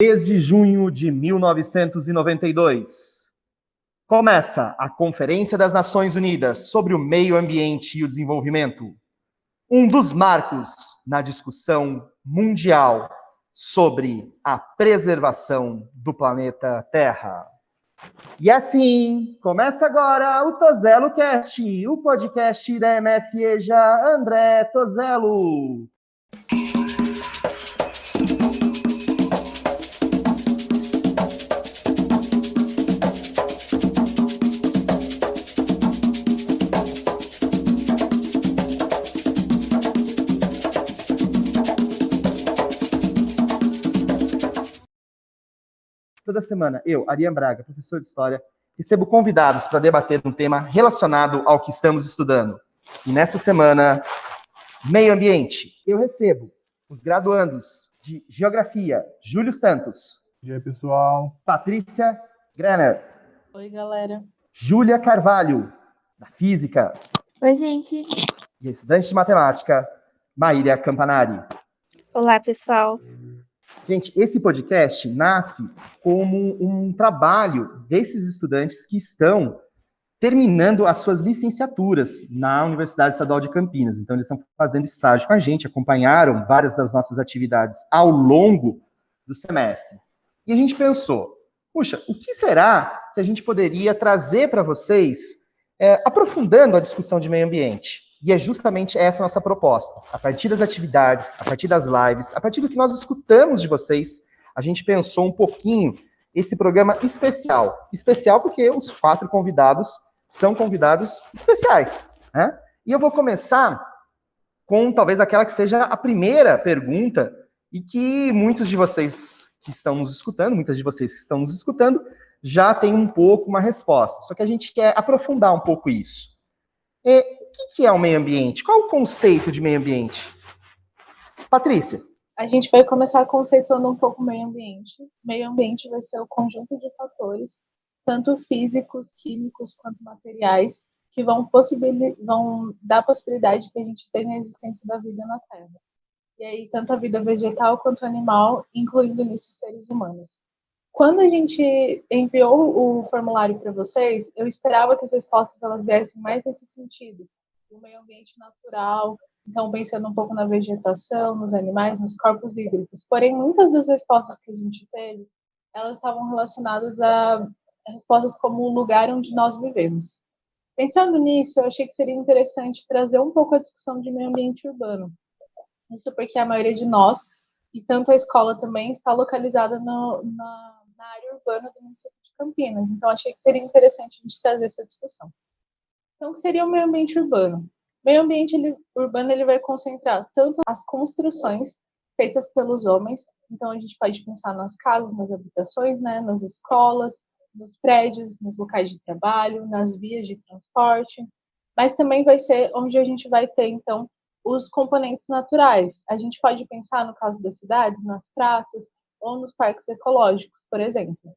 Desde junho de 1992, começa a Conferência das Nações Unidas sobre o Meio Ambiente e o Desenvolvimento, um dos marcos na discussão mundial sobre a preservação do planeta Terra. E assim, começa agora o Tozelo Cast, o podcast da MFEJA André Tozelo. Toda semana, eu, Ariane Braga, professor de História, recebo convidados para debater um tema relacionado ao que estamos estudando. E nesta semana, Meio Ambiente, eu recebo os graduandos de Geografia, Júlio Santos. E aí, pessoal? Patrícia Grener. Oi, galera. Júlia Carvalho, da Física. Oi, gente. E a estudante de Matemática, Maíra Campanari. Olá, pessoal. Gente, esse podcast nasce como um trabalho desses estudantes que estão terminando as suas licenciaturas na Universidade Estadual de Campinas. Então, eles estão fazendo estágio com a gente, acompanharam várias das nossas atividades ao longo do semestre. E a gente pensou, puxa, o que será que a gente poderia trazer para vocês, aprofundando a discussão de meio ambiente? E é justamente essa a nossa proposta. A partir das atividades, a partir das lives, a partir do que nós escutamos de vocês, a gente pensou um pouquinho esse programa especial. Especial porque os 4 convidados são convidados especiais, né? E eu vou começar com talvez aquela que seja a primeira pergunta e que muitos de vocês que estão nos escutando, muitas de vocês que estão nos escutando, já têm um pouco uma resposta. Só que a gente quer aprofundar um pouco isso. O que é o meio ambiente? Qual é o conceito de meio ambiente? Patrícia. A gente vai começar conceituando um pouco o meio ambiente. Meio ambiente vai ser o conjunto de fatores, tanto físicos, químicos, quanto materiais, que vão dar a possibilidade que a gente tenha a existência da vida na Terra. E aí, tanto a vida vegetal quanto animal, incluindo nisso seres humanos. Quando a gente enviou o formulário para vocês, eu esperava que as respostas elas viessem mais nesse sentido. O meio ambiente natural, então pensando um pouco na vegetação, nos animais, nos corpos hídricos. Porém, muitas das respostas que a gente teve, elas estavam relacionadas a respostas como o lugar onde nós vivemos. Pensando nisso, eu achei que seria interessante trazer um pouco a discussão de meio ambiente urbano. Isso porque a maioria de nós, e tanto a escola também, está localizada na área urbana do município de Campinas. Então, achei que seria interessante a gente trazer essa discussão. Então, o que seria o meio ambiente urbano? O meio ambiente urbano ele vai concentrar tanto as construções feitas pelos homens, então a gente pode pensar nas casas, nas habitações, né, nas escolas, nos prédios, nos locais de trabalho, nas vias de transporte, mas também vai ser onde a gente vai ter, então, os componentes naturais. A gente pode pensar, no caso das cidades, nas praças ou nos parques ecológicos, por exemplo.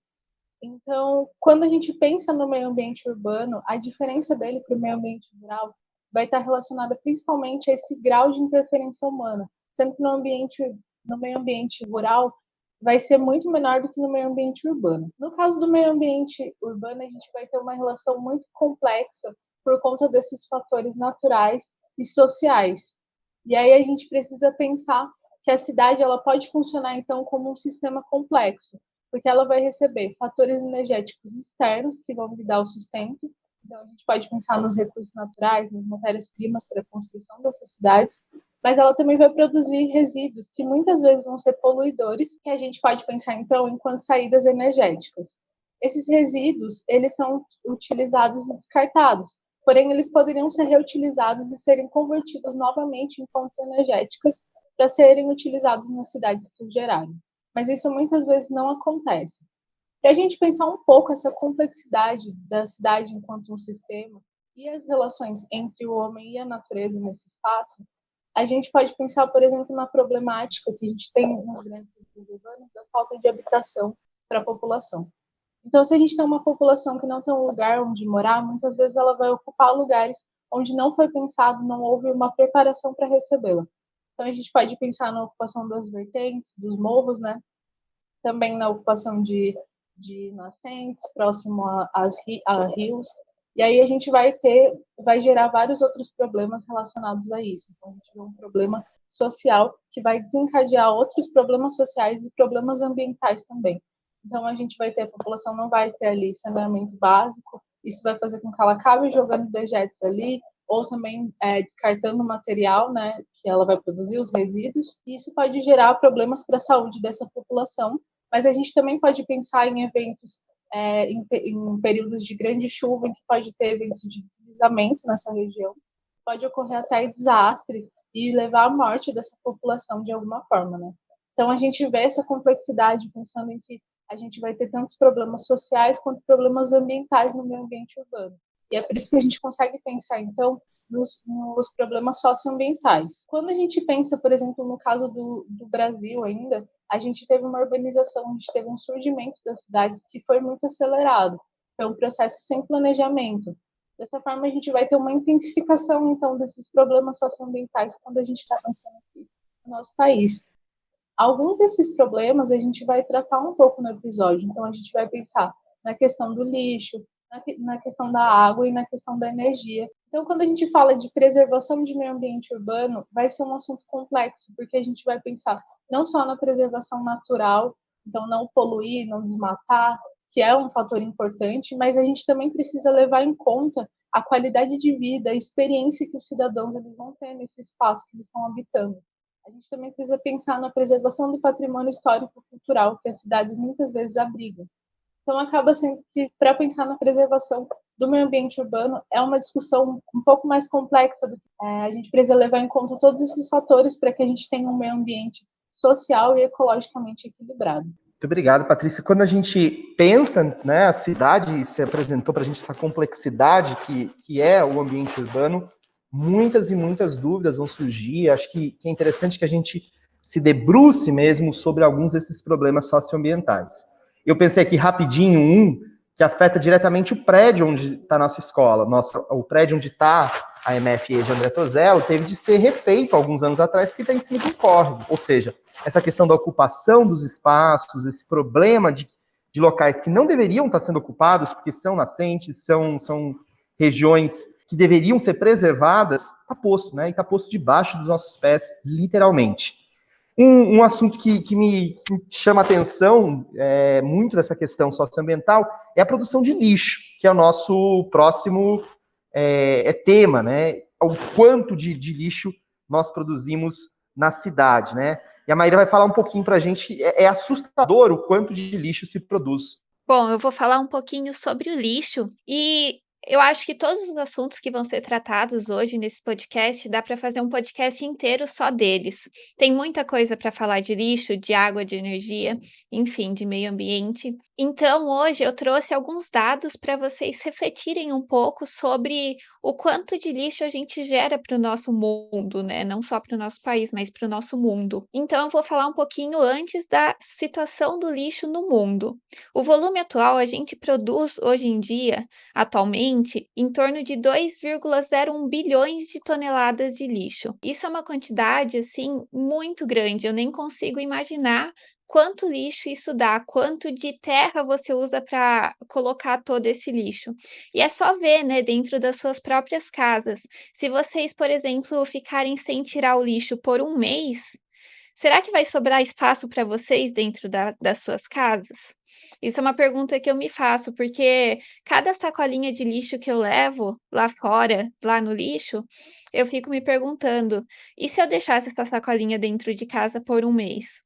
Então, quando a gente pensa no meio ambiente urbano, a diferença dele para o meio ambiente rural vai estar relacionada principalmente a esse grau de interferência humana, sendo que no meio ambiente rural vai ser muito menor do que no meio ambiente urbano. No caso do meio ambiente urbano, a gente vai ter uma relação muito complexa por conta desses fatores naturais e sociais. E aí a gente precisa pensar que a cidade ela pode funcionar então como um sistema complexo, porque ela vai receber fatores energéticos externos que vão lhe dar o sustento. Então, a gente pode pensar nos recursos naturais, nas matérias-primas para a construção dessas cidades, mas ela também vai produzir resíduos que muitas vezes vão ser poluidores, que a gente pode pensar, então, enquanto saídas energéticas. Esses resíduos, eles são utilizados e descartados, porém, eles poderiam ser reutilizados e serem convertidos novamente em fontes energéticas para serem utilizados nas cidades que os geraram. Mas isso muitas vezes não acontece. Para a gente pensar um pouco essa complexidade da cidade enquanto um sistema e as relações entre o homem e a natureza nesse espaço, a gente pode pensar, por exemplo, na problemática que a gente tem nos grandes centros urbanos da falta de habitação para a população. Então, se a gente tem uma população que não tem um lugar onde morar, muitas vezes ela vai ocupar lugares onde não foi pensado, não houve uma preparação para recebê-la. Então, a gente pode pensar na ocupação das vertentes, dos morros, né? também na ocupação de nascentes, próximo a rios. E aí a gente vai gerar vários outros problemas relacionados a isso. Então, a gente vê um problema social que vai desencadear outros problemas sociais e problemas ambientais também. Então, a gente vai ter, a população não vai ter ali saneamento básico, isso vai fazer com que ela acabe jogando dejetos ali, ou também descartando o material, né, que ela vai produzir, os resíduos, e isso pode gerar problemas para a saúde dessa população, mas a gente também pode pensar em eventos, em períodos de grande chuva, em que pode ter eventos de deslizamento nessa região, pode ocorrer até desastres e levar à morte dessa população de alguma forma, né? Então, a gente vê essa complexidade pensando em que a gente vai ter tantos problemas sociais quanto problemas ambientais no meio ambiente urbano. E é por isso que a gente consegue pensar, então, nos problemas socioambientais. Quando a gente pensa, por exemplo, no caso do Brasil ainda, a gente teve uma urbanização, a gente teve um surgimento das cidades que foi muito acelerado. Foi um processo sem planejamento. Dessa forma, a gente vai ter uma intensificação, então, desses problemas socioambientais quando a gente está pensando aqui no nosso país. Alguns desses problemas a gente vai tratar um pouco no episódio. Então, a gente vai pensar na questão do lixo, na questão da água e na questão da energia. Então, quando a gente fala de preservação de meio ambiente urbano, vai ser um assunto complexo, porque a gente vai pensar não só na preservação natural, então não poluir, não desmatar, que é um fator importante, mas a gente também precisa levar em conta a qualidade de vida, a experiência que os cidadãos eles vão ter nesse espaço que eles estão habitando. A gente também precisa pensar na preservação do patrimônio histórico-cultural que as cidades muitas vezes abrigam. Então, acaba sendo que, para pensar na preservação do meio ambiente urbano, é uma discussão um pouco mais complexa. A gente precisa levar em conta todos esses fatores para que a gente tenha um meio ambiente social e ecologicamente equilibrado. Muito obrigado, Patrícia. Quando a gente pensa, né, a cidade se apresentou para a gente essa complexidade que é o ambiente urbano, muitas e muitas dúvidas vão surgir. Acho que é interessante que a gente se debruce mesmo sobre alguns desses problemas socioambientais. Eu pensei aqui rapidinho que afeta diretamente o prédio onde está a nossa escola. O prédio onde está a MFE de André Tozello teve de ser refeito alguns anos atrás porque está em cima de um córrego. Ou seja, essa questão da ocupação dos espaços, esse problema de locais que não deveriam estar sendo ocupados porque são nascentes, são regiões que deveriam ser preservadas, está posto, né? E está posto debaixo dos nossos pés, literalmente. Um assunto que me chama a atenção muito dessa questão socioambiental é a produção de lixo, que é o nosso próximo tema, né? O quanto de lixo nós produzimos na cidade, né? E a Maíra vai falar um pouquinho para a gente. É assustador o quanto de lixo se produz. Bom, eu vou falar um pouquinho sobre o lixo e eu acho que todos os assuntos que vão ser tratados hoje nesse podcast, dá para fazer um podcast inteiro só deles. Tem muita coisa para falar de lixo, de água, de energia, enfim, de meio ambiente. Então, hoje eu trouxe alguns dados para vocês refletirem um pouco sobre o quanto de lixo a gente gera para o nosso mundo, né? Não só para o nosso país, mas para o nosso mundo. Então, eu vou falar um pouquinho antes da situação do lixo no mundo. O volume atual, a gente produz hoje em dia, atualmente, em torno de 2,01 bilhões de toneladas de lixo. Isso é uma quantidade, assim, muito grande. Eu nem consigo imaginar quanto lixo isso dá, quanto de terra você usa para colocar todo esse lixo. E é só ver, né, dentro das suas próprias casas. Se vocês, por exemplo, ficarem sem tirar o lixo por um mês, será que vai sobrar espaço para vocês dentro das suas casas? Isso é uma pergunta que eu me faço, porque cada sacolinha de lixo que eu levo lá fora, lá no lixo, eu fico me perguntando: e se eu deixasse essa sacolinha dentro de casa por um mês?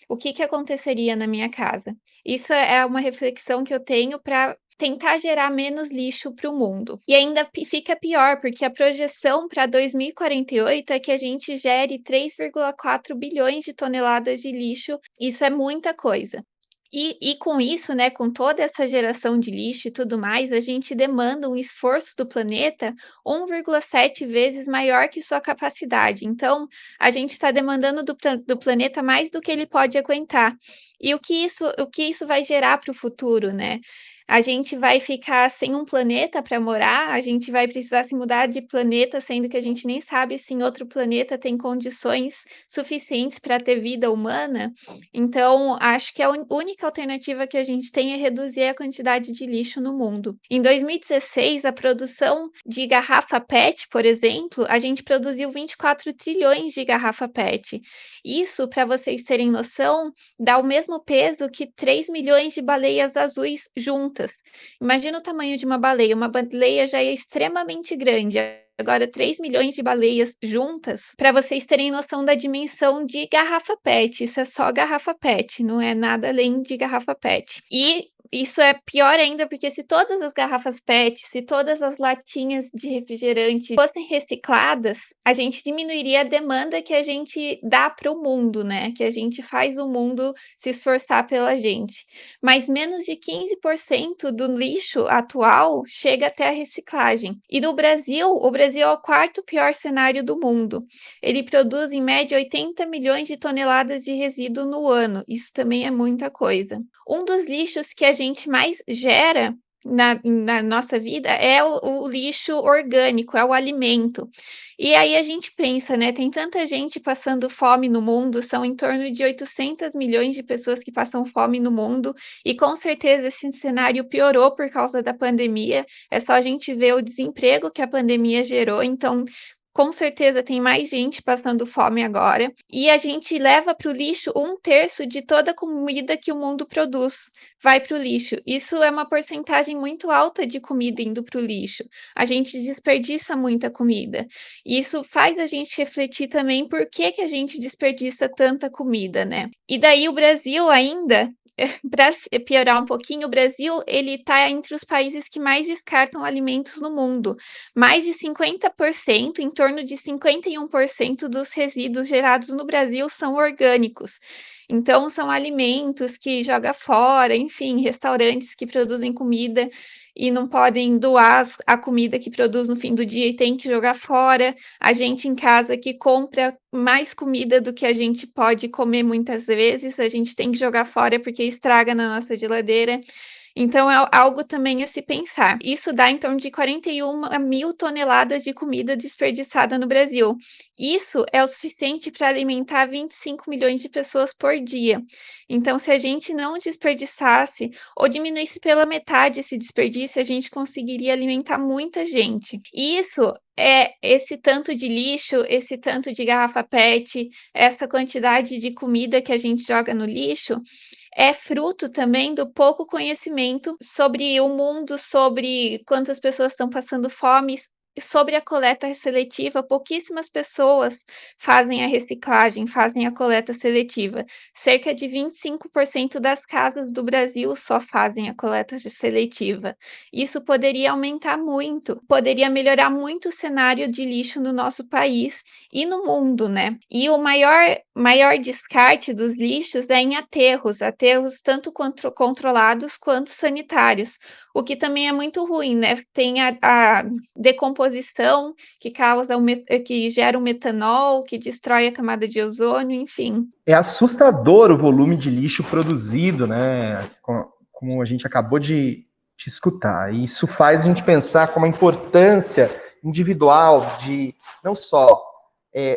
O que que aconteceria na minha casa? Isso é uma reflexão que eu tenho para tentar gerar menos lixo para o mundo. E ainda fica pior, porque a projeção para 2048 é que a gente gere 3,4 bilhões de toneladas de lixo. Isso é muita coisa. E com isso, né, com toda essa geração de lixo e tudo mais, a gente demanda um esforço do planeta 1,7 vezes maior que sua capacidade. Então, a gente está demandando do planeta mais do que ele pode aguentar. E o que isso vai gerar para o futuro, né? A gente vai ficar sem um planeta para morar, a gente vai precisar se mudar de planeta, sendo que a gente nem sabe se em outro planeta tem condições suficientes para ter vida humana. Então, acho que a única alternativa que a gente tem é reduzir a quantidade de lixo no mundo. Em 2016, a produção de garrafa PET, por exemplo, a gente produziu 24 trilhões de garrafa PET. Isso, para vocês terem noção, dá o mesmo peso que 3 milhões de baleias azuis juntas. Imagina o tamanho de uma baleia já é extremamente grande. Agora, 3 milhões de baleias juntas, para vocês terem noção da dimensão de garrafa PET. Isso é só garrafa PET, não é nada além de garrafa PET. E isso é pior ainda, porque se todas as garrafas PET, se todas as latinhas de refrigerante fossem recicladas, a gente diminuiria a demanda que a gente dá para o mundo, né? Que a gente faz o mundo se esforçar pela gente. Mas menos de 15% do lixo atual chega até a reciclagem. E no Brasil, o Brasil é o quarto pior cenário do mundo. Ele produz, em média, 80 milhões de toneladas de resíduo no ano. Isso também é muita coisa. Um dos lixos que a gente mais gera na nossa vida é o lixo orgânico, é o alimento. E aí a gente pensa, né? Tem tanta gente passando fome no mundo, são em torno de 800 milhões de pessoas que passam fome no mundo, e com certeza esse cenário piorou por causa da pandemia. É só a gente ver o desemprego que a pandemia gerou, então com certeza tem mais gente passando fome agora. E a gente leva para o lixo 1/3 de toda a comida que o mundo produz, vai para o lixo. Isso é uma porcentagem muito alta de comida indo para o lixo. A gente desperdiça muita comida. E isso faz a gente refletir também por que a gente desperdiça tanta comida, né? E daí o Brasil ainda, para piorar um pouquinho, o Brasil ele está entre os países que mais descartam alimentos no mundo. Mais de 50%, em torno de 51% dos resíduos gerados no Brasil são orgânicos. Então, são alimentos que joga fora, enfim, restaurantes que produzem comida e não podem doar a comida que produz no fim do dia e tem que jogar fora. A gente em casa que compra mais comida do que a gente pode comer muitas vezes, a gente tem que jogar fora porque estraga na nossa geladeira. Então é algo também a se pensar. Isso dá em torno de 41 mil toneladas de comida desperdiçada no Brasil. Isso é o suficiente para alimentar 25 milhões de pessoas por dia. Então, se a gente não desperdiçasse ou diminuísse pela metade esse desperdício, a gente conseguiria alimentar muita gente. Isso é esse tanto de lixo, esse tanto de garrafa PET, essa quantidade de comida que a gente joga no lixo, é fruto também do pouco conhecimento sobre o mundo, sobre quantas pessoas estão passando fome, sobre a coleta seletiva. Pouquíssimas pessoas fazem a reciclagem, fazem a coleta seletiva. Cerca de 25% das casas do Brasil só fazem a coleta seletiva. Isso poderia aumentar muito, poderia melhorar muito o cenário de lixo no nosso país e no mundo, né? E o maior descarte dos lixos é em aterros tanto controlados quanto sanitários, o que também é muito ruim, né? Tem a decomposição que gera o metanol, que destrói a camada de ozônio, enfim. É assustador o volume de lixo produzido, né? Como a gente acabou de escutar. E isso faz a gente pensar como a importância individual de não só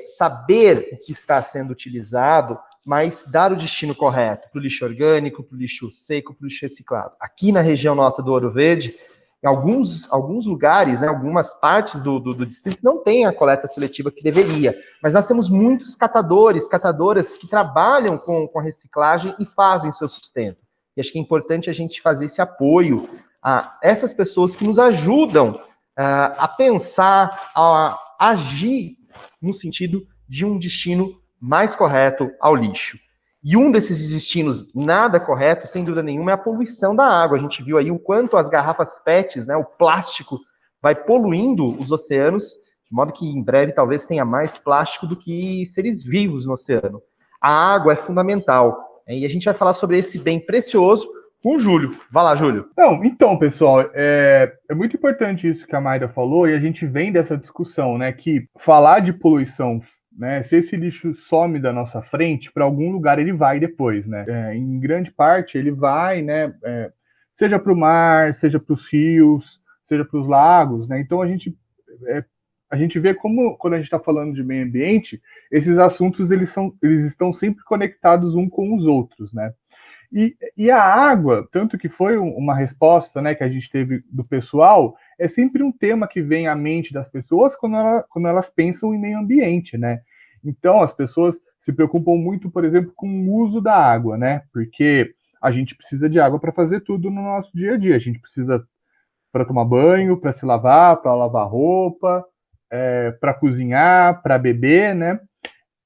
saber o que está sendo utilizado, mas dar o destino correto para o lixo orgânico, para o lixo seco, para o lixo reciclado. Aqui na região nossa do Ouro Verde, em alguns lugares, né, algumas partes do distrito não tem a coleta seletiva que deveria, mas nós temos muitos catadoras que trabalham com a reciclagem e fazem o seu sustento. E acho que é importante a gente fazer esse apoio a essas pessoas que nos ajudam a pensar, a agir no sentido de um destino mais correto ao lixo. E um desses destinos nada correto, sem dúvida nenhuma, é a poluição da água. A gente viu aí o quanto as garrafas PETs, né, o plástico, vai poluindo os oceanos, de modo que em breve talvez tenha mais plástico do que seres vivos no oceano. A água é fundamental, e a gente vai falar sobre esse bem precioso com o Júlio. Vai lá, Júlio. Então, pessoal, é muito importante isso que a Mayra falou, e a gente vem dessa discussão, né, que falar de poluição, né, se esse lixo some da nossa frente, para algum lugar ele vai depois, né? Em grande parte ele vai, né, seja para o mar, seja para os rios, seja para os lagos, né? Então a gente vê como, quando a gente está falando de meio ambiente, esses assuntos eles estão sempre conectados um com os outros, né? E a água, tanto que foi uma resposta, né, que a gente teve do pessoal, é sempre um tema que vem à mente das pessoas quando elas pensam em meio ambiente, né? Então, as pessoas se preocupam muito, por exemplo, com o uso da água, né? Porque a gente precisa de água para fazer tudo no nosso dia a dia. A gente precisa para tomar banho, para se lavar, para lavar roupa, para cozinhar, para beber, né?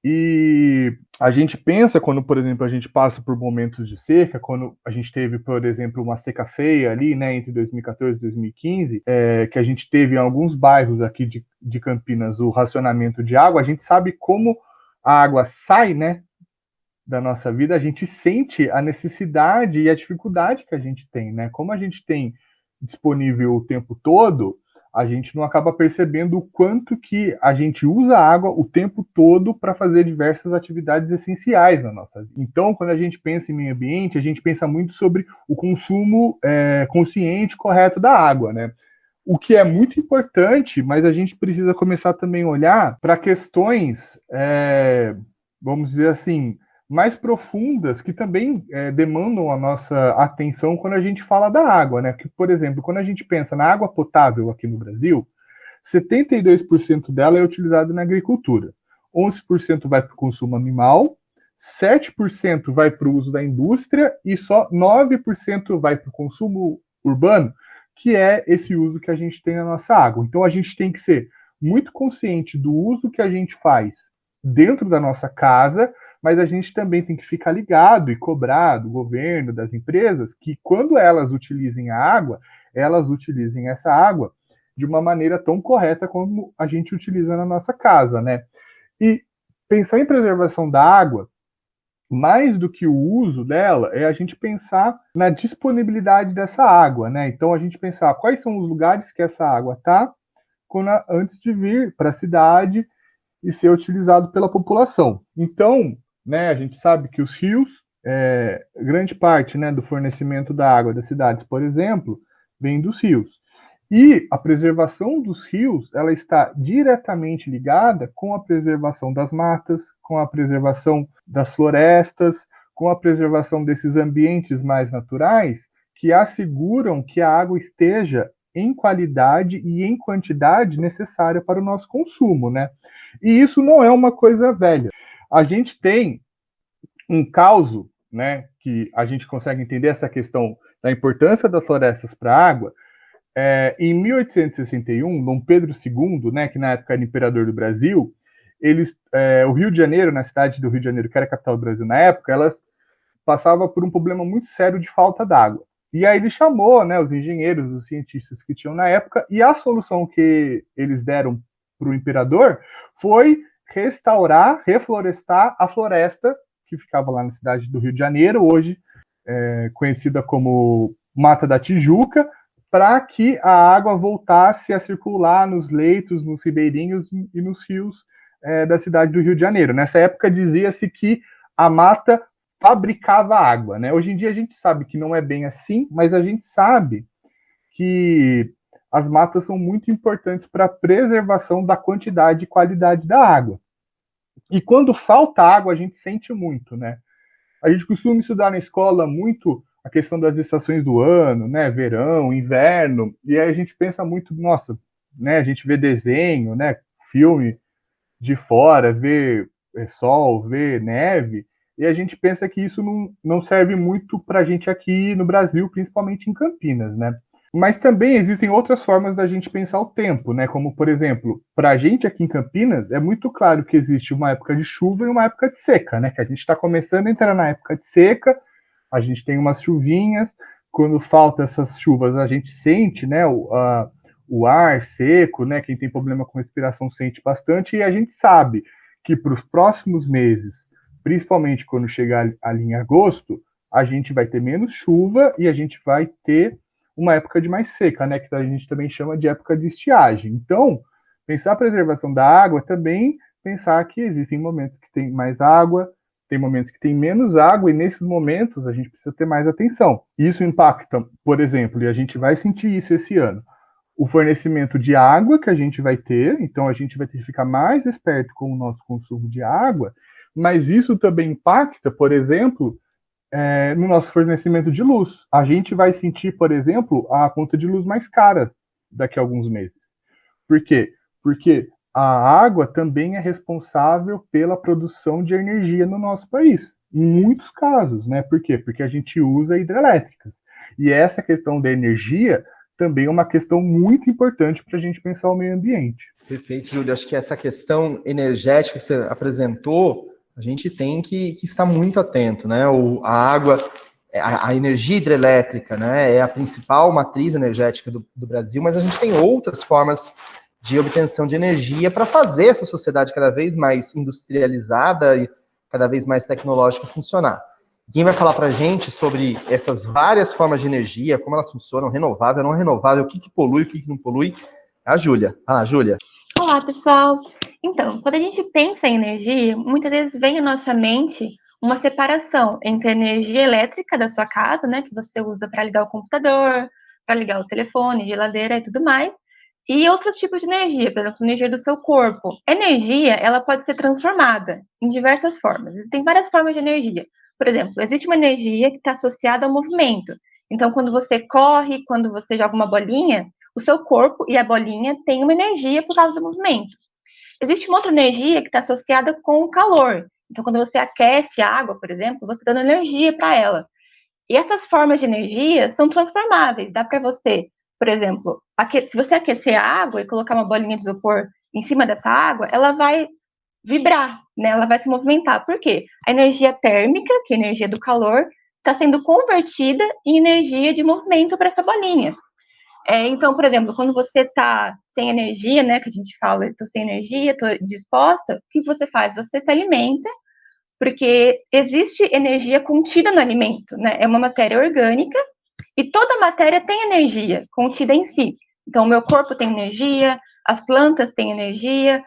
E a gente pensa quando, por exemplo, a gente passa por momentos de seca, quando a gente teve, por exemplo, uma seca feia ali, né, entre 2014 e 2015, que a gente teve em alguns bairros aqui de Campinas o racionamento de água, a gente sabe como a água sai, né, da nossa vida, a gente sente a necessidade e a dificuldade que a gente tem, né? Como a gente tem disponível o tempo todo, a gente não acaba percebendo o quanto que a gente usa a água o tempo todo para fazer diversas atividades essenciais na nossa vida. Então, quando a gente pensa em meio ambiente, a gente pensa muito sobre o consumo consciente, correto da água, né? O que é muito importante, mas a gente precisa começar também a olhar para questões, vamos dizer assim, mais profundas que também demandam a nossa atenção quando a gente fala da água, né? Que, por exemplo, quando a gente pensa na água potável aqui no Brasil, 72% dela é utilizada na agricultura, 11% vai para o consumo animal, 7% vai para o uso da indústria e só 9% vai para o consumo urbano, que é esse uso que a gente tem na nossa água. Então a gente tem que ser muito consciente do uso que a gente faz dentro da nossa casa, mas a gente também tem que ficar ligado e cobrar do governo, das empresas, que quando elas utilizem a água, elas utilizem essa água de uma maneira tão correta como a gente utiliza na nossa casa, né? E pensar em preservação da água, mais do que o uso dela, é a gente pensar na disponibilidade dessa água, né? Então a gente pensar quais são os lugares que essa água está antes de vir para a cidade e ser utilizado pela população. Então, né, a gente sabe que os rios, grande parte, né, do fornecimento da água das cidades, por exemplo, vem dos rios. E a preservação dos rios, ela está diretamente ligada com a preservação das matas, com a preservação das florestas, com a preservação desses ambientes mais naturais que asseguram que a água esteja em qualidade e em quantidade necessária para o nosso consumo, né? E isso não é uma coisa velha. A gente tem um causo, né, que a gente consegue entender essa questão da importância das florestas para a água. Em 1861, Dom Pedro II, né, que na época era imperador do Brasil, o Rio de Janeiro, na cidade do Rio de Janeiro, que era a capital do Brasil na época, ela passava por um problema muito sério de falta d'água. E aí ele chamou, né, os engenheiros, os cientistas que tinham na época, e a solução que eles deram para o imperador foi restaurar, reflorestar a floresta que ficava lá na cidade do Rio de Janeiro, hoje conhecida como Mata da Tijuca, para que a água voltasse a circular nos leitos, nos ribeirinhos e nos rios da cidade do Rio de Janeiro. Nessa época dizia-se que a mata fabricava água, né? Hoje em dia a gente sabe que não é bem assim, mas a gente sabe que as matas são muito importantes para a preservação da quantidade e qualidade da água. E quando falta água, a gente sente muito, né? A gente costuma estudar na escola muito a questão das estações do ano, né? Verão, inverno, e aí a gente pensa muito, nossa, né? A gente vê desenho, né? Filme de fora, vê sol, vê neve, e a gente pensa que isso não serve muito para a gente aqui no Brasil, principalmente em Campinas, né? Mas também existem outras formas da gente pensar o tempo, né? Como, por exemplo, para a gente aqui em Campinas, é muito claro que existe uma época de chuva e uma época de seca, né? Que a gente está começando a entrar na época de seca, a gente tem umas chuvinhas, quando falta essas chuvas, a gente sente, né? O ar seco, né? Quem tem problema com respiração sente bastante, e a gente sabe que para os próximos meses, principalmente quando chegar ali em agosto, a gente vai ter menos chuva e a gente vai ter uma época de mais seca, né, que a gente também chama de época de estiagem. Então, pensar a preservação da água também pensar que existem momentos que tem mais água, tem momentos que tem menos água, e nesses momentos a gente precisa ter mais atenção. Isso impacta, por exemplo, e a gente vai sentir isso esse ano, o fornecimento de água que a gente vai ter, então a gente vai ter que ficar mais esperto com o nosso consumo de água, mas isso também impacta, por exemplo, no nosso fornecimento de luz. A gente vai sentir, por exemplo, a conta de luz mais cara daqui a alguns meses. Por quê? Porque a água também é responsável pela produção de energia no nosso país. Em muitos casos, né? Por quê? Porque a gente usa hidrelétricas. E essa questão da energia também é uma questão muito importante para a gente pensar o meio ambiente. Perfeito, Júlio. Acho que essa questão energética que você apresentou, a gente tem que estar muito atento, né? A água, a energia hidrelétrica, né, é a principal matriz energética do Brasil, mas a gente tem outras formas de obtenção de energia para fazer essa sociedade cada vez mais industrializada e cada vez mais tecnológica funcionar. Quem vai falar para a gente sobre essas várias formas de energia, como elas funcionam, renovável, não renovável, o que polui, o que não polui, é a Júlia. Júlia. Olá, pessoal. Então, quando a gente pensa em energia, muitas vezes vem à nossa mente uma separação entre a energia elétrica da sua casa, né, que você usa para ligar o computador, para ligar o telefone, geladeira e tudo mais, e outros tipos de energia, por exemplo, a energia do seu corpo. A energia, ela pode ser transformada em diversas formas. Existem várias formas de energia. Por exemplo, existe uma energia que está associada ao movimento. Então, quando você corre, quando você joga uma bolinha, o seu corpo e a bolinha têm uma energia por causa do movimento. Existe uma outra energia que está associada com o calor. Então, quando você aquece a água, por exemplo, você está dando energia para ela. E essas formas de energia são transformáveis. Dá para você, por exemplo, se você aquecer a água e colocar uma bolinha de isopor em cima dessa água, ela vai vibrar, né? Ela vai se movimentar. Por quê? A energia térmica, que é a energia do calor, está sendo convertida em energia de movimento para essa bolinha. Então, por exemplo, quando você está sem energia, né, que a gente fala, estou sem energia, estou disposta, o que você faz? Você se alimenta, porque existe energia contida no alimento, né? É uma matéria orgânica e toda matéria tem energia contida em si. Então, o meu corpo tem energia, as plantas têm energia,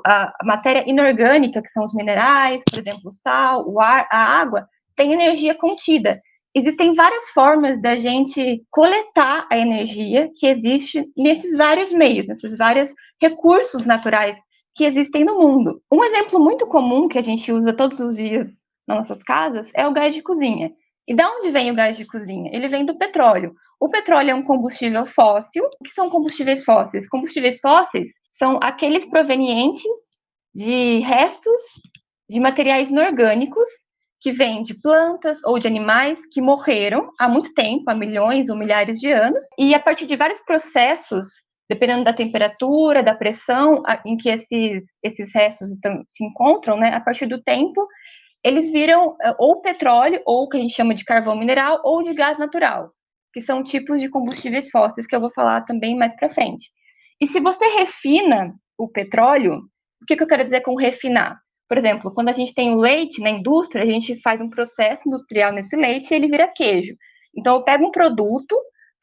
a matéria inorgânica, que são os minerais, por exemplo, o sal, o ar, a água, tem energia contida. Existem várias formas da gente coletar a energia que existe nesses vários meios, nesses vários recursos naturais que existem no mundo. Um exemplo muito comum que a gente usa todos os dias nas nossas casas é o gás de cozinha. E de onde vem o gás de cozinha? Ele vem do petróleo. O petróleo é um combustível fóssil. O que são combustíveis fósseis? Combustíveis fósseis são aqueles provenientes de restos de materiais inorgânicos que vêm de plantas ou de animais que morreram há muito tempo, há milhões ou milhares de anos, e a partir de vários processos, dependendo da temperatura, da pressão em que esses restos se encontram, né, a partir do tempo, eles viram ou petróleo, ou o que a gente chama de carvão mineral, ou de gás natural, que são tipos de combustíveis fósseis que eu vou falar também mais para frente. E se você refina o petróleo, o que eu quero dizer com refinar? Por exemplo, quando a gente tem o leite na indústria, a gente faz um processo industrial nesse leite e ele vira queijo. Então, eu pego um produto,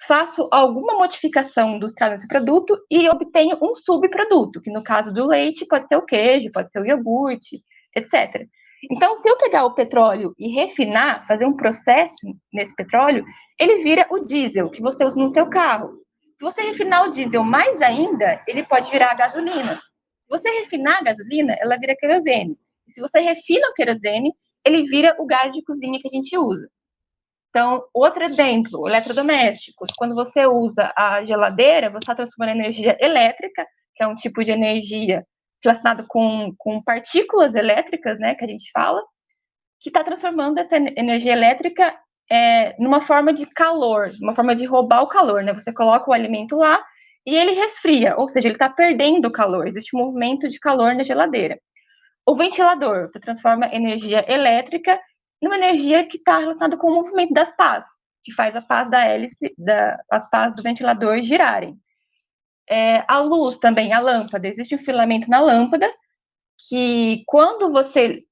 faço alguma modificação industrial nesse produto e obtenho um subproduto, que no caso do leite pode ser o queijo, pode ser o iogurte, etc. Então, se eu pegar o petróleo e refinar, fazer um processo nesse petróleo, ele vira o diesel que você usa no seu carro. Se você refinar o diesel mais ainda, ele pode virar a gasolina. Se você refinar a gasolina, ela vira querosene. E se você refina o querosene, ele vira o gás de cozinha que a gente usa. Então, outro exemplo, eletrodomésticos. Quando você usa a geladeira, você está transformando energia elétrica, que é um tipo de energia relacionado com partículas elétricas, né, que a gente fala, que está transformando essa energia elétrica numa forma de calor, uma forma de roubar o calor, né? Você coloca o alimento lá e ele resfria, ou seja, ele está perdendo calor, existe um movimento de calor na geladeira. O ventilador, você transforma energia elétrica numa energia que está relacionada com o movimento das pás, que faz a pás da hélice, as pás do ventilador girarem. A luz também, a lâmpada, existe um filamento na lâmpada que quando você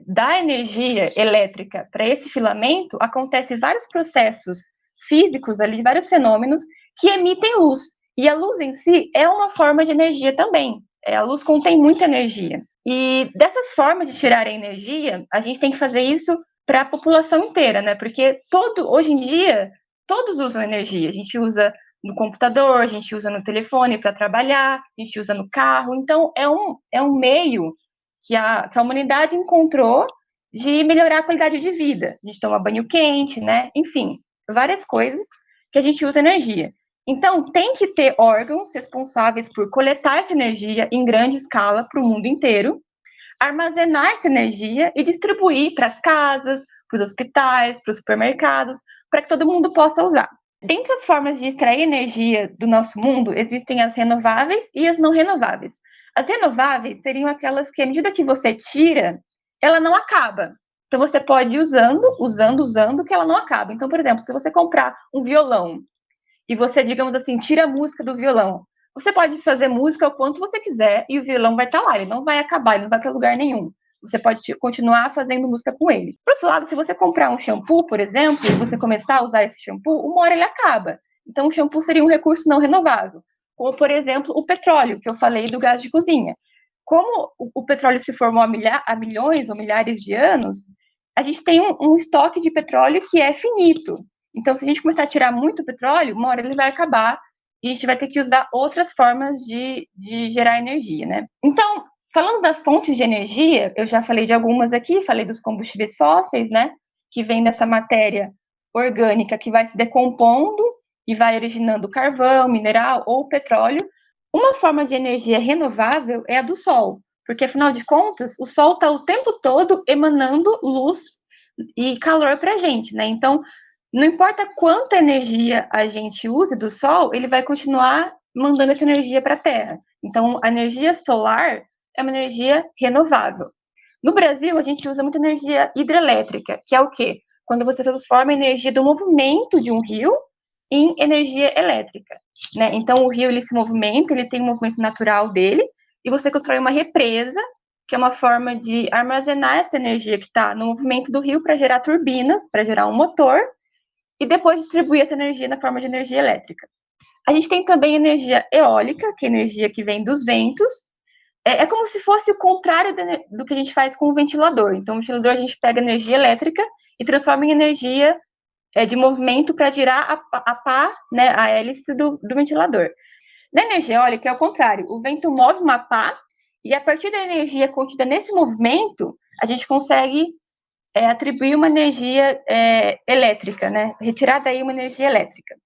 dá energia elétrica para esse filamento, acontecem vários processos físicos ali, vários fenômenos que emitem luz. E a luz em si é uma forma de energia também. A luz contém muita energia. E dessas formas de tirar a energia, a gente tem que fazer isso para a população inteira, né? Porque hoje em dia, todos usam energia. A gente usa no computador, a gente usa no telefone para trabalhar, a gente usa no carro. Então, é um meio que a humanidade encontrou de melhorar a qualidade de vida. A gente toma banho quente, né? Enfim, várias coisas que a gente usa energia. Então, tem que ter órgãos responsáveis por coletar essa energia em grande escala para o mundo inteiro, armazenar essa energia e distribuir para as casas, para os hospitais, para os supermercados, para que todo mundo possa usar. Dentre as formas de extrair energia do nosso mundo, existem as renováveis e as não renováveis. As renováveis seriam aquelas que, à medida que você tira, ela não acaba. Então, você pode ir usando, que ela não acaba. Então, por exemplo, se você comprar um violão e você, digamos assim, tira a música do violão, você pode fazer música o quanto você quiser e o violão vai estar lá, ele não vai acabar, ele não vai para lugar nenhum. Você pode continuar fazendo música com ele. Por outro lado, se você comprar um shampoo, por exemplo, e você começar a usar esse shampoo, uma hora ele acaba. Então, o shampoo seria um recurso não renovável. Como, por exemplo, o petróleo, que eu falei do gás de cozinha. Como o petróleo se formou há milhões ou milhares de anos, a gente tem um estoque de petróleo que é finito. Então, se a gente começar a tirar muito petróleo, uma hora ele vai acabar e a gente vai ter que usar outras formas de gerar energia, né? Então, falando das fontes de energia, eu já falei de algumas aqui, falei dos combustíveis fósseis, né? Que vem dessa matéria orgânica que vai se decompondo e vai originando carvão, mineral ou petróleo. Uma forma de energia renovável é a do sol, porque afinal de contas, o sol está o tempo todo emanando luz e calor para a gente, né? Então, não importa quanta energia a gente use do sol, ele vai continuar mandando essa energia para a Terra. Então, a energia solar é uma energia renovável. No Brasil, a gente usa muita energia hidrelétrica, que é o quê? Quando você transforma a energia do movimento de um rio em energia elétrica, né? Então, o rio ele se movimenta, ele tem um movimento natural dele, e você constrói uma represa, que é uma forma de armazenar essa energia que está no movimento do rio para gerar turbinas, para gerar um motor, e depois distribuir essa energia na forma de energia elétrica. A gente tem também energia eólica, que é energia que vem dos ventos. É como se fosse o contrário do que a gente faz com o ventilador. Então, o ventilador a gente pega energia elétrica e transforma em energia de movimento para girar a pá, né, a hélice do ventilador. Na energia eólica é o contrário. O vento move uma pá e a partir da energia contida nesse movimento, a gente consegue atribuir uma energia elétrica, né? Retirar daí uma energia elétrica.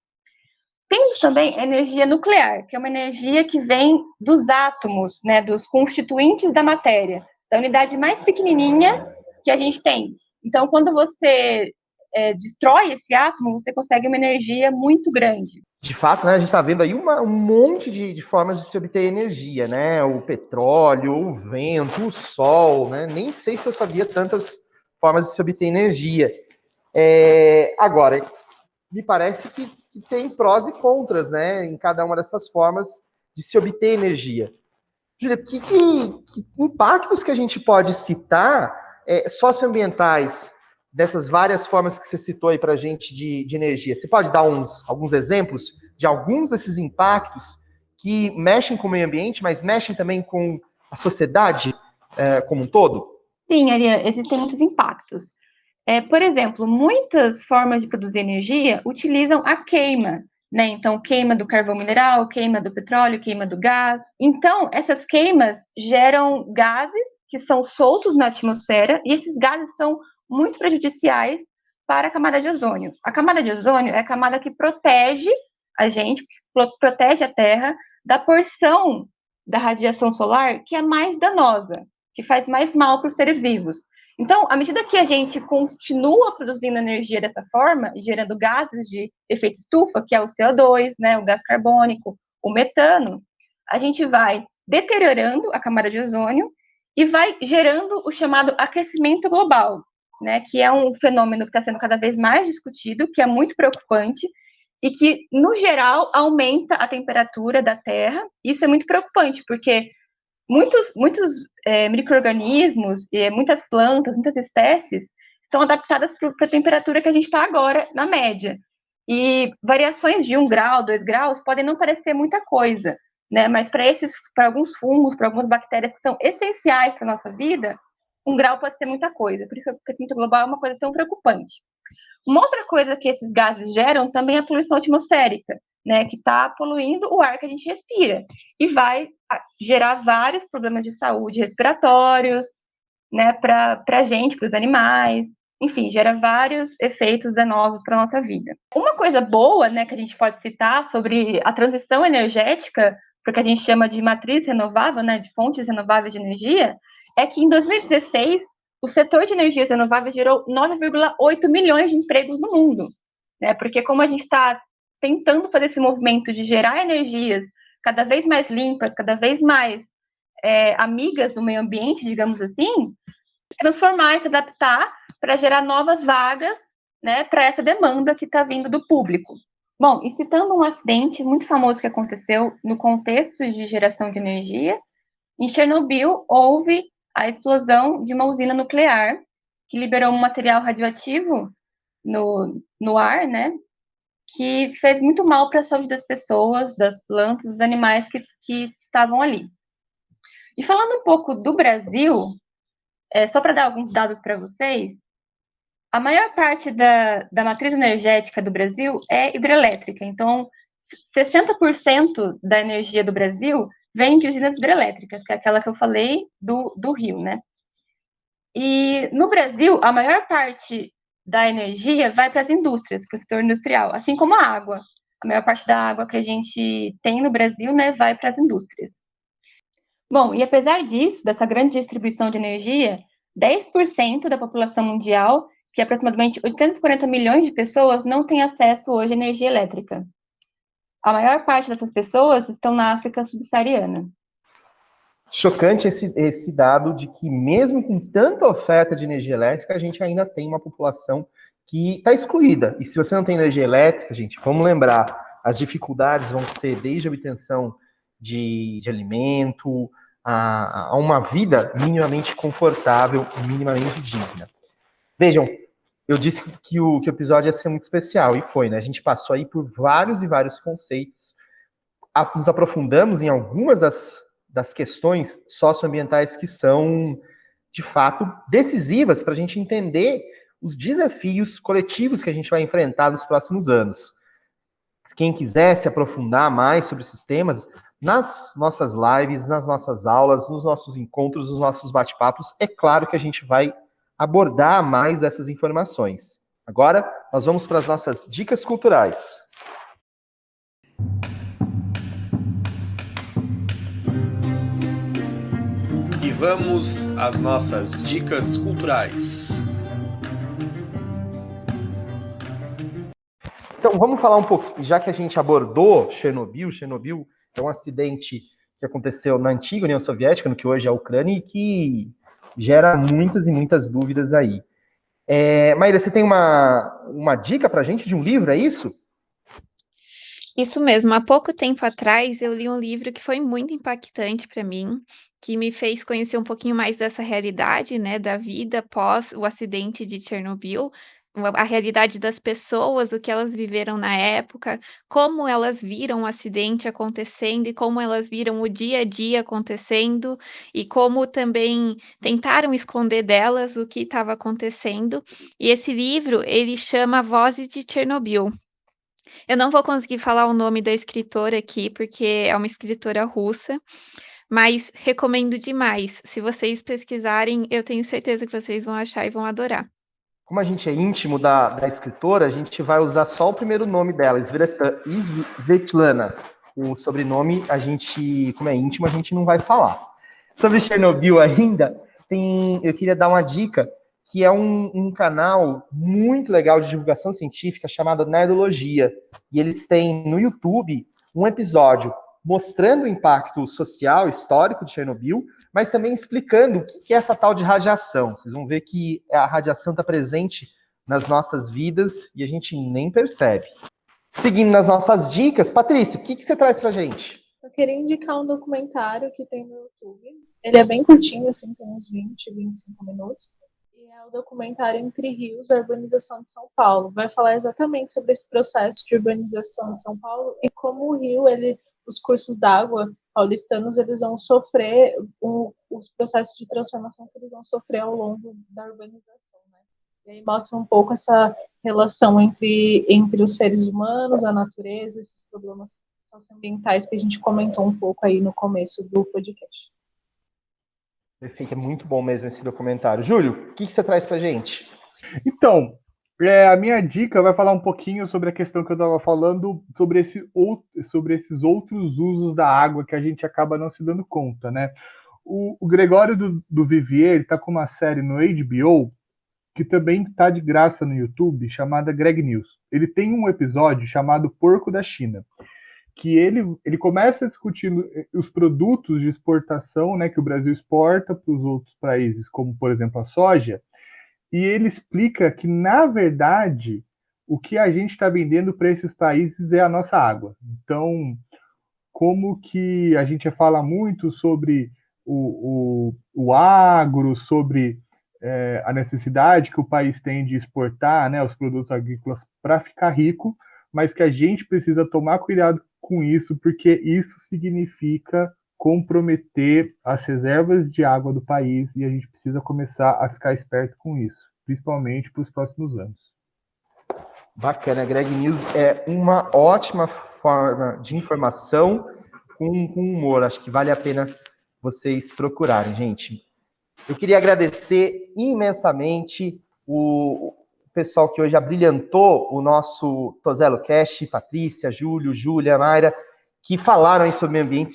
Temos também a energia nuclear, que é uma energia que vem dos átomos, né? Dos constituintes da matéria, da unidade mais pequenininha que a gente tem. Então, quando você destrói esse átomo, você consegue uma energia muito grande. De fato, né, a gente está vendo aí um monte de formas de se obter energia, né? O petróleo, o vento, o sol, né? Nem sei se eu sabia tantas formas de se obter energia. Agora, me parece que tem prós e contras, né? Em cada uma dessas formas de se obter energia. Júlia, que impactos que a gente pode citar socioambientais dessas várias formas que você citou aí para a gente de energia? Você pode dar alguns exemplos de alguns desses impactos que mexem com o meio ambiente, mas mexem também com a sociedade como um todo? Sim, Ariane, existem muitos impactos. Por exemplo, muitas formas de produzir energia utilizam a queima, né? Então, queima do carvão mineral, queima do petróleo, queima do gás. Então, essas queimas geram gases que são soltos na atmosfera e esses gases são muito prejudiciais para a camada de ozônio. A camada de ozônio é a camada que protege a gente, protege a Terra da porção da radiação solar que é mais danosa, que faz mais mal para os seres vivos. Então, à medida que a gente continua produzindo energia dessa forma, gerando gases de efeito estufa, que é o CO2, né, o gás carbônico, o metano, a gente vai deteriorando a camada de ozônio e vai gerando o chamado aquecimento global, né, que é um fenômeno que está sendo cada vez mais discutido, que é muito preocupante e que, no geral, aumenta a temperatura da Terra. Isso é muito preocupante, porque muitos micro-organismos e muitas plantas, muitas espécies estão adaptadas para a temperatura que a gente está agora, na média. E variações de 1 grau, 2 graus, podem não parecer muita coisa, né? Mas para alguns fungos, para algumas bactérias que são essenciais para a nossa vida, 1 grau pode ser muita coisa. Por isso que o aquecimento global é uma coisa tão preocupante. Uma outra coisa que esses gases geram também é a poluição atmosférica, né? Que está poluindo o ar que a gente respira e vai gerar vários problemas de saúde respiratórios, né? Para a gente, para os animais. Enfim, gera vários efeitos danosos para a nossa vida. Uma coisa boa, né, que a gente pode citar sobre a transição energética, porque a gente chama de matriz renovável, né, de fontes renováveis de energia, é que em 2016 o setor de energias renováveis gerou 9,8 milhões de empregos no mundo, né? Porque como a gente está tentando fazer esse movimento de gerar energias cada vez mais limpas, cada vez mais amigas do meio ambiente, digamos assim, transformar e se adaptar para gerar novas vagas, né, para essa demanda que está vindo do público. Bom, e citando um acidente muito famoso que aconteceu no contexto de geração de energia, em Chernobyl houve a explosão de uma usina nuclear que liberou um material radioativo no ar, né, que fez muito mal para a saúde das pessoas, das plantas, dos animais que estavam ali. E falando um pouco do Brasil, só para dar alguns dados para vocês, a maior parte da matriz energética do Brasil é hidrelétrica. Então, 60% da energia do Brasil vem de usinas hidrelétricas, que é aquela que eu falei do Rio, né? E no Brasil, a maior parte da energia vai para as indústrias, para o setor industrial, assim como a água. A maior parte da água que a gente tem no Brasil, né, vai para as indústrias. Bom, e apesar disso, dessa grande distribuição de energia, 10% da população mundial, que é aproximadamente 840 milhões de pessoas, não tem acesso hoje à energia elétrica. A maior parte dessas pessoas estão na África subsaariana. Chocante esse dado de que, mesmo com tanta oferta de energia elétrica, a gente ainda tem uma população que está excluída. E se você não tem energia elétrica, gente, vamos lembrar, as dificuldades vão ser desde a obtenção de alimento, a uma vida minimamente confortável, minimamente digna. Vejam, eu disse que o episódio ia ser muito especial, e foi, né? A gente passou aí por vários e vários conceitos, nos aprofundamos em algumas das questões socioambientais que são, de fato, decisivas para a gente entender os desafios coletivos que a gente vai enfrentar nos próximos anos. Quem quiser se aprofundar mais sobre esses temas, nas nossas lives, nas nossas aulas, nos nossos encontros, nos nossos bate-papos, é claro que a gente vai abordar mais essas informações. Agora, nós vamos para as nossas dicas culturais. E vamos às nossas dicas culturais. Então, vamos falar um pouquinho, já que a gente abordou Chernobyl é um acidente que aconteceu na antiga União Soviética, no que hoje é a Ucrânia, e que gera muitas e muitas dúvidas aí. Maíra, você tem uma dica para a gente de um livro, é isso? Isso mesmo. Há pouco tempo atrás, eu li um livro que foi muito impactante para mim, que me fez conhecer um pouquinho mais dessa realidade, né, da vida após o acidente de Chernobyl, a realidade das pessoas, o que elas viveram na época, como elas viram o acidente acontecendo e como elas viram o dia a dia acontecendo e como também tentaram esconder delas o que estava acontecendo. E esse livro, ele chama Vozes de Chernobyl. Eu não vou conseguir falar o nome da escritora aqui, porque é uma escritora russa, mas recomendo demais. Se vocês pesquisarem, eu tenho certeza que vocês vão achar e vão adorar. Como a gente é íntimo da escritora, a gente vai usar só o primeiro nome dela, Svetlana. O sobrenome, como é íntimo, a gente não vai falar. Sobre Chernobyl ainda, eu queria dar uma dica, que é um canal muito legal de divulgação científica chamado Nerdologia. E eles têm no YouTube um episódio mostrando o impacto social, histórico de Chernobyl, mas também explicando o que é essa tal de radiação. Vocês vão ver que a radiação está presente nas nossas vidas e a gente nem percebe. Seguindo nas nossas dicas, Patrícia, o que você traz pra gente? Eu queria indicar um documentário que tem no YouTube. Ele é bem curtinho, assim, tem uns 20, 25 minutos. E é o documentário Entre Rios, a Urbanização de São Paulo. Vai falar exatamente sobre esse processo de urbanização de São Paulo e como o Rio, ele os cursos d'água paulistanos, eles vão sofrer os processos de transformação que eles vão sofrer ao longo da urbanização, né? E aí mostra um pouco essa relação entre os seres humanos, a natureza, esses problemas socioambientais que a gente comentou um pouco aí no começo do podcast. Perfeito, é muito bom mesmo esse documentário. Júlio, o que você traz pra gente? Então, a minha dica vai falar um pouquinho sobre a questão que eu estava falando, sobre esses outros usos da água que a gente acaba não se dando conta, né? O Gregório do Vivier está com uma série no HBO, que também está de graça no YouTube, chamada Greg News. Ele tem um episódio chamado Porco da China, que ele começa discutindo os produtos de exportação, né, que o Brasil exporta para os outros países, como, por exemplo, a soja, e ele explica que, na verdade, o que a gente está vendendo para esses países é a nossa água. Então, como que a gente fala muito sobre o agro, sobre a necessidade que o país tem de exportar, né, os produtos agrícolas para ficar rico, mas que a gente precisa tomar cuidado com isso, porque isso significa comprometer as reservas de água do país e a gente precisa começar a ficar esperto com isso, principalmente para os próximos anos. Bacana, Greg News é uma ótima forma de informação com humor. Acho que vale a pena vocês procurarem, gente. Eu queria agradecer imensamente o pessoal que hoje abrilhantou o nosso Tozelo Cast, Patrícia, Júlio, Júlia, Mayra, que falaram aí sobre meio ambiente,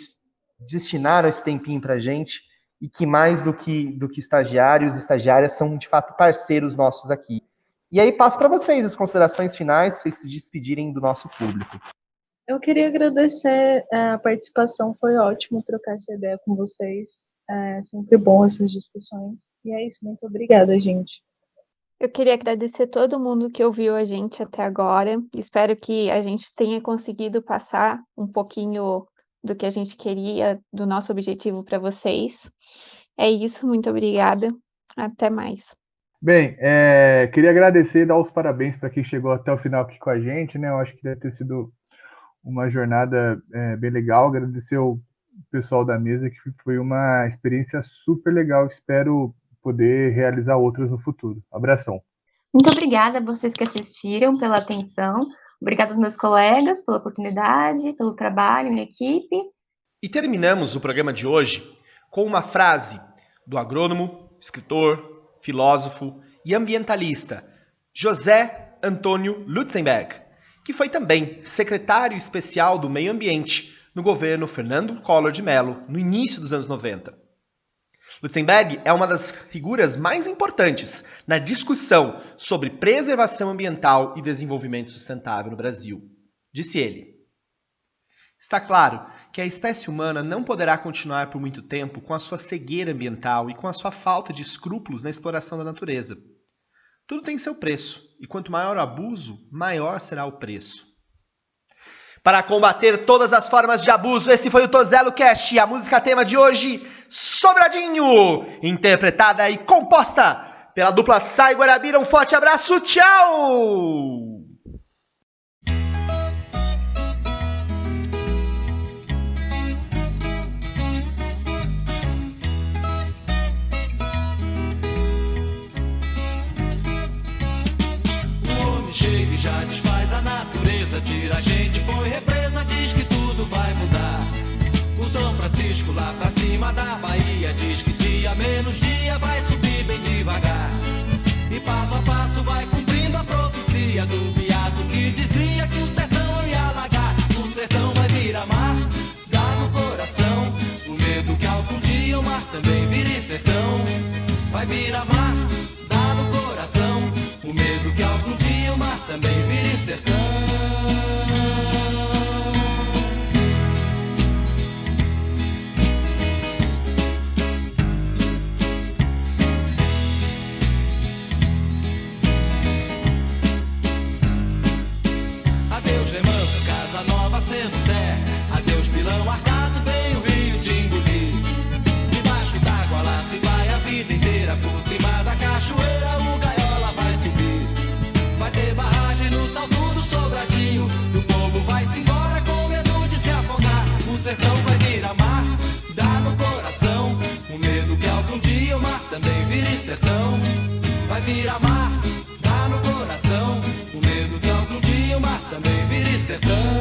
destinaram esse tempinho para a gente, e que mais do que estagiários e estagiárias são, de fato, parceiros nossos aqui. E aí passo para vocês as considerações finais, para vocês se despedirem do nosso público. Eu queria agradecer a participação, foi ótimo trocar essa ideia com vocês, é sempre bom essas discussões, e é isso, muito obrigada, gente. Eu queria agradecer todo mundo que ouviu a gente até agora. Espero que a gente tenha conseguido passar um pouquinho do que a gente queria, do nosso objetivo para vocês. É isso, muito obrigada. Até mais. Bem, queria agradecer e dar os parabéns para quem chegou até o final aqui com a gente, né? Eu acho que deve ter sido uma jornada bem legal. Agradecer o pessoal da mesa, que foi uma experiência super legal. Espero poder realizar outras no futuro. Abração. Muito obrigada a vocês que assistiram, pela atenção. Obrigada aos meus colegas pela oportunidade, pelo trabalho em equipe. E terminamos o programa de hoje com uma frase do agrônomo, escritor, filósofo e ambientalista José Antônio Lutzenberg, que foi também secretário especial do Meio Ambiente no governo Fernando Collor de Mello no início dos anos 90. Lutzenberg é uma das figuras mais importantes na discussão sobre preservação ambiental e desenvolvimento sustentável no Brasil. Disse ele: está claro que a espécie humana não poderá continuar por muito tempo com a sua cegueira ambiental e com a sua falta de escrúpulos na exploração da natureza. Tudo tem seu preço, e quanto maior o abuso, maior será o preço. Para combater todas as formas de abuso, esse foi o Tozelo Cast, a música tema de hoje, Sobradinho, interpretada e composta pela dupla Sai Guarabira. Um forte abraço, tchau! Chega e já desfaz a natureza, tira a gente, põe represa, diz que tudo vai mudar. O São Francisco lá pra cima da Bahia diz que dia menos dia vai subir bem devagar. E passo a passo vai cumprindo a profecia do beato que dizia que o sertão ia alagar. O sertão vai virar mar, dá no coração o medo que algum dia o mar também vire sertão. Vai virar mar, dá no coração o medo que algum dia o mar também vire sertão. Adeus remanso, casa nova sendo sé. Adeus pilão arcado, vem o rio te engolir. Debaixo d'água lá se vai a vida inteira. Por cima da cachoeira o gaiola vai subir. Vai ter barragem no salto do Sobradinho, e o povo vai se embora com medo de se afogar. sertão. Vai virar mar, dá no coração, o medo que algum dia o mar também vire sertão.